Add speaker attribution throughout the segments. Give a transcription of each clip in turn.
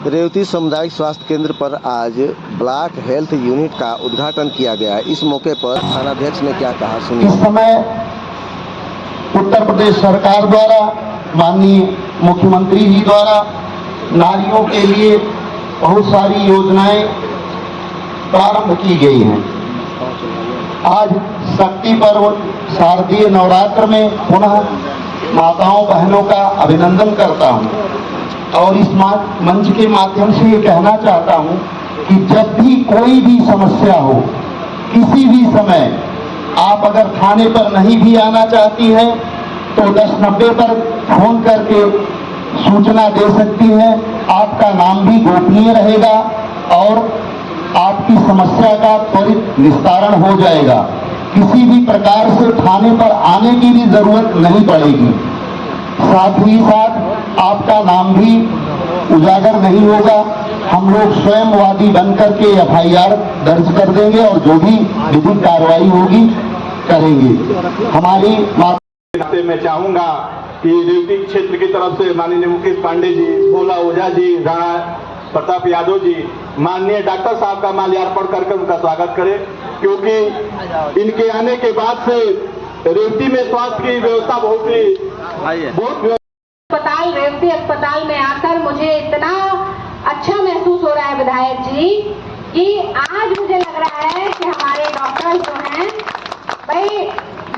Speaker 1: रेवती सामुदायिक स्वास्थ्य केंद्र पर आज ब्लॉक हेल्थ यूनिट का उद्घाटन किया गया। इस मौके पर थानाध्यक्ष ने क्या कहा, सुनिए।
Speaker 2: इस समय उत्तर प्रदेश सरकार द्वारा माननीय मुख्यमंत्री जी द्वारा नारियों के लिए बहुत सारी योजनाएं प्रारंभ की गई हैं। आज शक्ति पर्व शारदीय नवरात्र में पुनः माताओं बहनों का अभिनंदन करता हूं और इस मंच के माध्यम से ये कहना चाहता हूं कि जब भी कोई भी समस्या हो, किसी भी समय आप अगर थाने पर नहीं भी आना चाहती हैं तो 1090 पर फोन करके सूचना दे सकती हैं। आपका नाम भी गोपनीय रहेगा और आपकी समस्या का त्वरित निस्तारण हो जाएगा। किसी भी प्रकार से थाने पर आने की भी जरूरत नहीं पड़ेगी। साथ ही साथ आपका नाम भी उजागर नहीं होगा। हम लोग स्वयं वादी बनकर के FIR दर्ज कर देंगे और जो भी विधिक कार्रवाई होगी करेंगे। हमारी
Speaker 3: मैं चाहूंगा कि रेवती क्षेत्र की तरफ से माननीय मुकेश पांडे जी, भोला ओझा जी, राणा प्रताप यादव जी, माननीय डॉक्टर साहब का माल्यार्पण करके उनका स्वागत करें, क्योंकि इनके आने के बाद से रेवती में स्वास्थ्य की व्यवस्था बहुत
Speaker 4: अस्पताल रेवती अस्पताल में आकर मुझे इतना अच्छा महसूस हो रहा है विधायक जी कि आज मुझे लग रहा है कि हमारे डॉक्टर जो हैं, भाई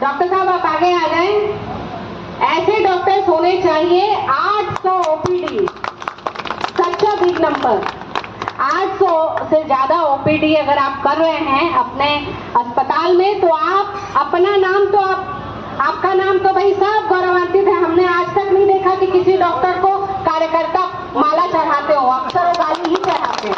Speaker 4: डॉक्टर साहब आप आगे आ जाएं, ऐसे डॉक्टर्स होने चाहिए। 800 OPD, such a big number. 800 से ज्यादा OPD अगर आप कर रहे हैं अपने अस्पताल में तो आप अपना नाम तो आपका नाम तो भाई सब गौरवान्वित है। हमने आज तक नहीं देखा कि किसी डॉक्टर को कार्यकर्ता माला चढ़ाते हो, अक्सर वो गाली ही चढ़ाते हैं।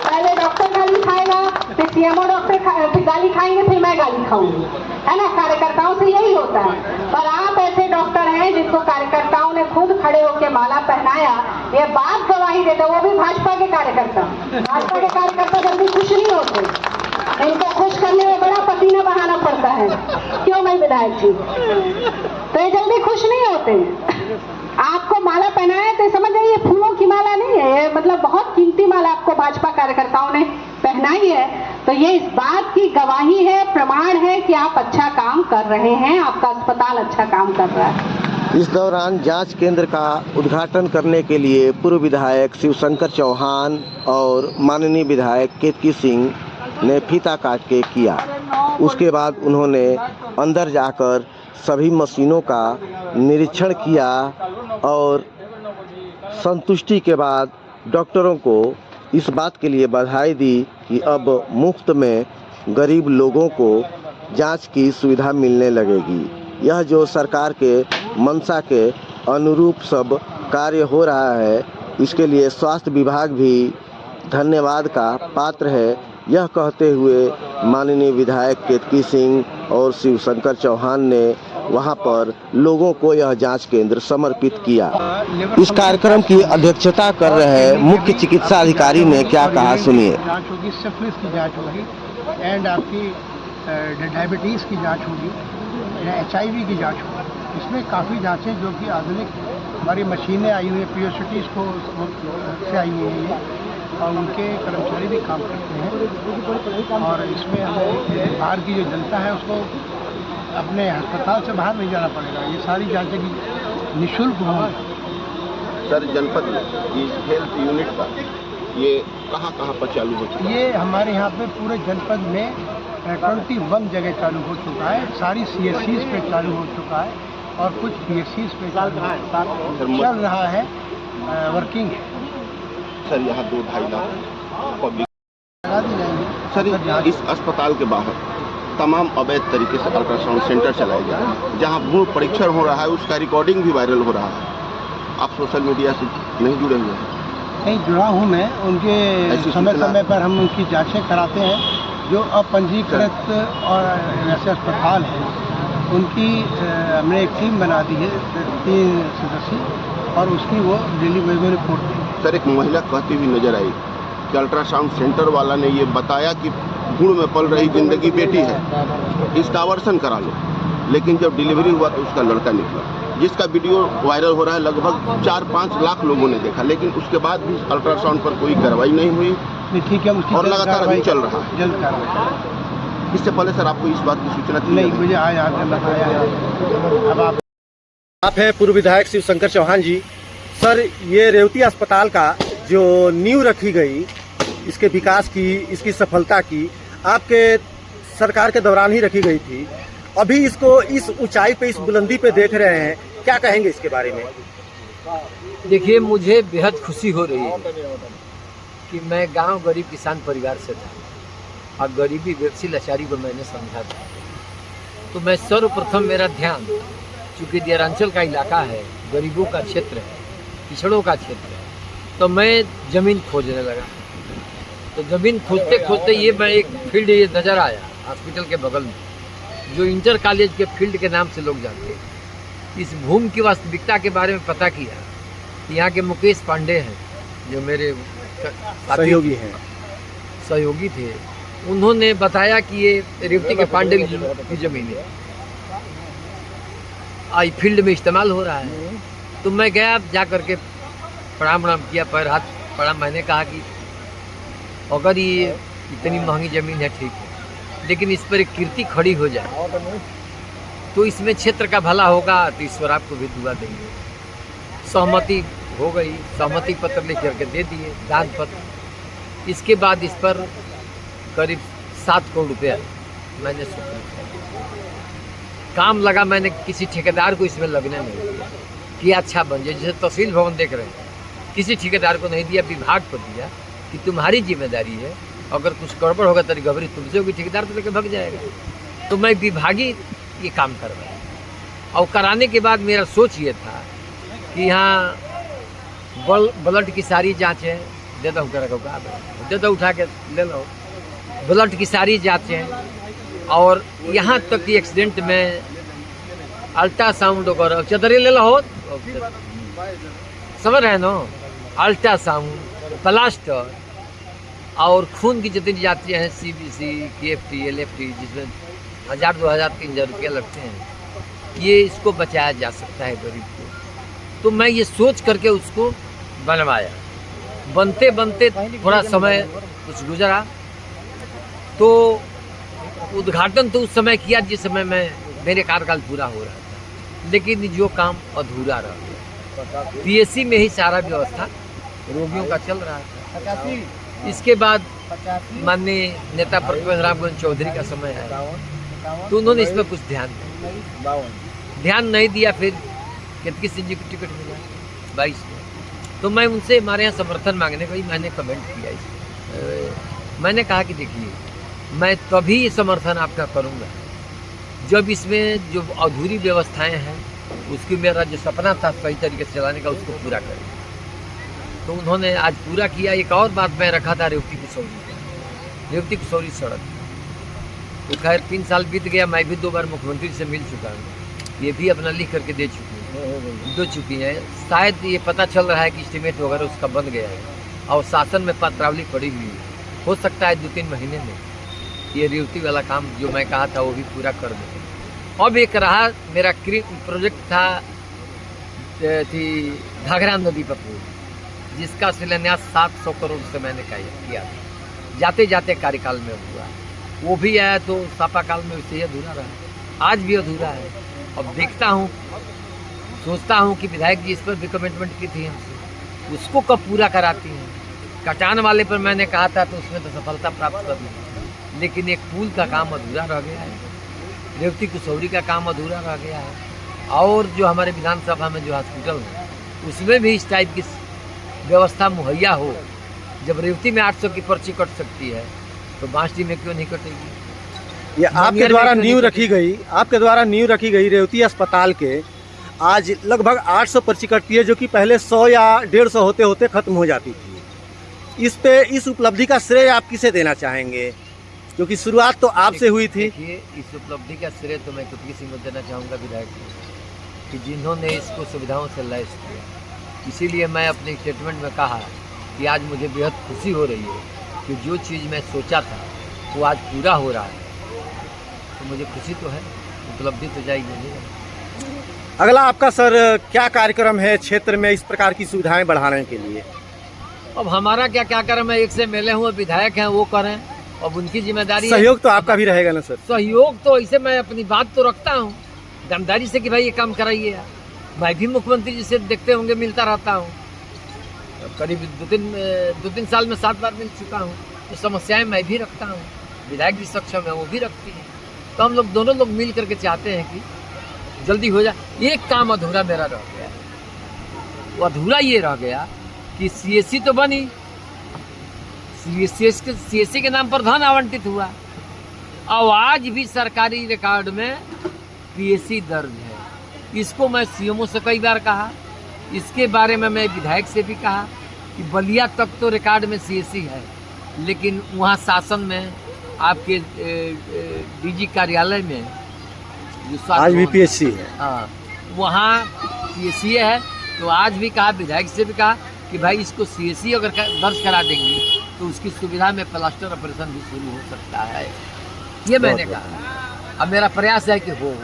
Speaker 4: पहले डॉक्टर गाली खाएगा, फिर CMO डॉक्टर गाली खाएंगे, फिर मैं गाली खाऊंगी, है ना। कार्यकर्ताओं से यही होता है। पर आप ऐसे डॉक्टर हैं जिनको कार्यकर्ताओं ने खुद खड़े होकर माला पहनाया, ये बात गवाही देता। वो भी भाजपा के कार्यकर्ता। भाजपा के कार्यकर्ता जल्दी खुश नहीं होते, इनको खुश करने में बड़ा पसीना बहाना पड़ता है। क्यों मैं विधायक जी, तो ये जल्दी खुश नहीं होते। आपको माला पहनाया तो समझ जाइए फूलों की माला नहीं है, ये मतलब बहुत कीमती माला आपको भाजपा कार्यकर्ताओं ने पहनाई है। तो ये इस बात की गवाही है, प्रमाण है कि आप अच्छा काम कर रहे हैं, आपका अस्पताल अच्छा काम कर रहा है।
Speaker 1: इस दौरान जांच केंद्र का उद्घाटन करने के लिए पूर्व विधायक शिवशंकर चौहान और माननीय विधायक केतकी सिंह ने फीता काट के किया। उसके बाद उन्होंने अंदर जाकर सभी मशीनों का निरीक्षण किया और संतुष्टि के बाद डॉक्टरों को इस बात के लिए बधाई दी कि अब मुफ्त में गरीब लोगों को जांच की सुविधा मिलने लगेगी। यह जो सरकार के मंशा के अनुरूप सब कार्य हो रहा है, इसके लिए स्वास्थ्य विभाग भी धन्यवाद का पात्र है। यह कहते हुए माननीय विधायक केतकी सिंह और शिवशंकर चौहान ने वहां पर लोगों को यह जांच केंद्र समर्पित किया। इस कार्यक्रम की अध्यक्षता कर रहे मुख्य चिकित्सा अधिकारी ने क्या कहा, सुनिए।
Speaker 5: जांच होगी, सिफिलिस की जांच होगी एंड आपकी डायबिटीज़ की जांच होगी या HIV की जांच होगी। इसमें काफ़ी जांचें जो कि आधुनिक हमारी मशीनें आई हुई हैं, POCTs को से आई हुई हैं और उनके कर्मचारी भी काम करते हैं। और इसमें हमें बाहर की जो जनता है उसको अपने अस्पताल से बाहर नहीं जाना पड़ेगा। ये सारी जांचें की निःशुल्क होंगी।
Speaker 3: सर, जनपद में इस हेल्थ यूनिट का ये कहाँ पर चालू हो चुका है?
Speaker 5: ये हमारे यहाँ पे पूरे जनपद में 21 जगह चालू हो चुका है। सारी CSCs पे चालू हो चुका है और कुछ PSCs पे चल रहा है, वर्किंग है।
Speaker 3: सर, यहाँ 2-2.5 लाख पब्लिक
Speaker 5: लगा दी जाएंगे।
Speaker 3: सर, इस अस्पताल के बाहर तमाम अवैध तरीके से अल्ट्रासाउंड सेंटर चलाए जा रहे हैं, जहाँ भ्रूण परीक्षण हो रहा है, उसका रिकॉर्डिंग भी वायरल हो रहा है। आप सोशल मीडिया से नहीं जुड़े हुए हैं?
Speaker 5: नहीं जुड़ा हूँ मैं। उनके समय पर हम उनकी जांचें कराते हैं। जो अपंजीकृत और ऐसे अस्पताल हैं उनकी हमने एक टीम बना दी है 3 सदस्यीय और उसकी वो डेली में रिपोर्ट दी।
Speaker 3: सर, एक महिला कहती हुई नजर आई कि अल्ट्रासाउंड सेंटर वाला ने ये बताया कि भ्रूण में पल रही जिंदगी बेटी है, इसका अवर्सन करा लो, लेकिन जब डिलीवरी हुआ तो उसका लड़का निकला।
Speaker 6: जिसका वीडियो वायरल हो रहा है, लगभग 4-5 लाख लोगों ने देखा, लेकिन उसके बाद भी अल्ट्रासाउंड पर कोई कार्रवाई नहीं हुई
Speaker 5: ठीक है, उसकी
Speaker 6: और लगातार अभी चल रहा है।
Speaker 5: जल्द कार्रवाई।
Speaker 6: इससे पहले सर आपको इस बात की सूचना थी?
Speaker 5: नहीं, मुझे आज आपने बताया है। अब
Speaker 1: आप हैं पूर्व विधायक शिवशंकर चौहान जी। सर, ये रेवती अस्पताल का जो नींव रखी गई, इसके विकास की, इसकी सफलता की, आपके सरकार के दौरान ही रखी गई थी। अभी इसको इस ऊंचाई पे, इस बुलंदी पे देख रहे हैं, क्या कहेंगे इसके बारे में?
Speaker 7: देखिए, मुझे बेहद खुशी हो रही है कि मैं गांव गरीब किसान परिवार से था और गरीबी व्यक्ति लाचारी को मैंने समझा था। तो मैं सर्वप्रथम मेरा ध्यान, चूँकि दियारांचल का इलाका है, गरीबों का क्षेत्र है, पिछड़ों का क्षेत्र है, तो मैं ज़मीन खोजने लगा। तो ज़मीन खोजते खोजते ये मैं एक फील्ड ये नज़र आया हॉस्पिटल के बगल में, जो इंटर कॉलेज के फील्ड के नाम से लोग जानते हैं। इस भूमि की वास्तविकता के बारे में पता किया। यहाँ के मुकेश पांडे हैं, जो मेरे सहयोगी थे, उन्होंने बताया कि ये रेवती के पांडे की ज़मीन है, आई फील्ड में इस्तेमाल हो रहा है। तो मैं गया, जा करके प्रणाम किया, पैर हाथ पड़ा। मैंने कहा कि अगर ये इतनी महंगी ज़मीन है ठीक है, लेकिन इस पर एक कीर्ति खड़ी हो जाए तो इसमें क्षेत्र का भला होगा, तो ईश्वर आपको भी दुआ देंगे। सहमति हो गई, सहमति पत्र लिख करके दे दिए, दान पत्र। इसके बाद इस पर करीब 7 करोड़ रुपया मैंने स्वीकृत किया। काम लगा, मैंने किसी ठेकेदार को इसमें लगने नहीं दिया कि अच्छा बन जाए। जैसे तहसील भवन देख रहे हैं, किसी ठेकेदार को नहीं दिया, विभाग को दिया कि तुम्हारी जिम्मेदारी है, अगर कुछ गड़बड़ होगा तो रिकवरी तुमसे होगी, ठेकेदार तो लेकर भाग जाएगा। तो मैं विभागीय ये काम करवाया, और कराने के बाद मेरा सोच ये था कि यहाँ ब्लड की सारी जाँचें दे दो, दे दो, उठा के ले लो, ब्लड की सारी जाँचें, और यहाँ तक कि एक्सीडेंट में अल्ट्रासाउंड वगैरह चदरे ले लो, समझ रहे ना, अल्ट्रासाउंड, प्लास्टर और खून की जितनी जाँचें हैं, CBC, KFT, LFT, जिसमें 1000, 2000, 3000 रुपया लगते हैं, ये इसको बचाया जा सकता है गरीब को। तो मैं ये सोच करके उसको बनवाया। बनते बनते थोड़ा समय कुछ गुजरा, तो उद्घाटन तो उस समय किया जिस समय मेरे कार्यकाल पूरा हो रहा था, लेकिन जो काम अधूरा रह गया। PSC में ही सारा व्यवस्था रोगियों का चल रहा था। इसके बाद माननीय नेता प्रतिपक्ष रामगोविंद चौधरी का समय आया, तो उन्होंने इस पर कुछ ध्यान नहीं दिया। फिर केतकी सिंह जी को टिकट मिला 22 में, तो मैं उनसे हमारे यहाँ समर्थन मांगने का ही मैंने कमेंट किया इसमें। मैंने कहा कि देखिए, मैं तभी समर्थन आपका करूँगा जब इसमें जो अधूरी व्यवस्थाएं हैं, उसकी मेरा जो सपना था सही तरीके से चलाने का, उसको पूरा करें। तो उन्होंने आज पूरा किया। एक और बात मैं रखा था, रेवती कुसौरी सड़क। तो खैर 3 साल बीत गया, मैं भी 2 बार मुख्यमंत्री से मिल चुका हूँ, ये भी अपना लिख करके दे चुकी हैं। शायद ये पता चल रहा है कि एस्टीमेट वगैरह उसका बन गया है और शासन में पत्रावली पड़ी हुई है। हो सकता है 2-3 महीने में ये रेवती वाला काम जो मैं कहा था वो भी पूरा कर दें। अब एक रहा मेरा प्रोजेक्ट था घाघरा नदी पर पुल, जिसका शिलान्यास 700 करोड़ से मैंने किया था। जाते जाते कार्यकाल में हुआ, वो भी आया तो सापा काल में वैसे ही अधूरा रहा, आज भी अधूरा है। अब देखता हूँ, सोचता हूँ कि विधायक जी इस पर भी कमिटमेंट की थी हमसे, उसको कब पूरा कराती हैं। कटान वाले पर मैंने कहा था तो उसमें तो सफलता प्राप्त कर ली, लेकिन एक पुल का काम अधूरा रह गया है, रेवती कुसौरी का काम अधूरा रह गया है, और जो हमारे विधानसभा में जो हॉस्पिटल है उसमें भी इस टाइप की व्यवस्था मुहैया हो। जब रेवती में 800 की पर्ची कट सकती है तो बांसडी में क्यों नहीं कटेगी।
Speaker 1: ये आपके द्वारा नींव रखी गई रेवती अस्पताल के आज लगभग 800 पर्ची कटती है, जो कि पहले 100 या 150 होते होते खत्म हो जाती थी। इस उपलब्धि का श्रेय आप किसे देना चाहेंगे, क्योंकि शुरुआत तो आपसे हुई थी।
Speaker 7: देखिए, इस उपलब्धि का श्रेय तो मैं केतकी सिंह को देना चाहूँगा, विधायक कि जिन्होंने इसको सुविधाओं से लैस किया। इसीलिए मैं अपने स्टेटमेंट में कहा कि आज मुझे बेहद खुशी हो रही है कि जो चीज़ मैं सोचा था वो आज पूरा हो रहा है, तो मुझे खुशी तो है, उपलब्धि तो जाएगी नहीं।
Speaker 8: अगला आपका सर क्या कार्यक्रम है क्षेत्र में इस प्रकार की सुविधाएं बढ़ाने के लिए?
Speaker 7: अब हमारा क्या कार्यक्रम है, एक से मिले हुए विधायक हैं वो करें, अब उनकी जिम्मेदारी है।
Speaker 8: सहयोग तो आपका भी रहेगा ना सर?
Speaker 7: सहयोग तो ऐसे मैं अपनी बात तो रखता हूँ ईमानदारी से कि भाई ये काम कराइए। मैं भी मुख्यमंत्री जी से देखते होंगे मिलता रहता हूँ, करीब दो तीन साल में 7 बार मिल चुका हूँ। तो समस्याएं मैं भी रखता हूँ, विधायक भी सक्षम है, वो भी रखती है। तो हम लोग दोनों लोग मिल करके चाहते हैं कि जल्दी हो जाए। एक काम अधूरा मेरा रह गया, वो अधूरा ये रह गया कि सीएससी तो बनी, सीएससी के नाम पर धन आवंटित हुआ और आज भी सरकारी रिकॉर्ड में पीएससी दर्ज है। इसको मैं सीएमओ से कई बार कहा, इसके बारे में मैं विधायक से भी कहा कि बलिया तक तो रिकॉर्ड में सीएससी है, लेकिन वहाँ शासन में आपके डीजी कार्यालय में जो
Speaker 8: आज भी पीएससी है,
Speaker 7: हाँ वहाँ पीएससी है। तो आज भी कहा, विधायक से भी कहा कि भाई इसको सीएससी अगर दर्ज करा देंगे तो उसकी सुविधा में प्लास्टर ऑपरेशन भी शुरू हो सकता है। ये मैंने कहा, अब मेरा प्रयास है कि हो।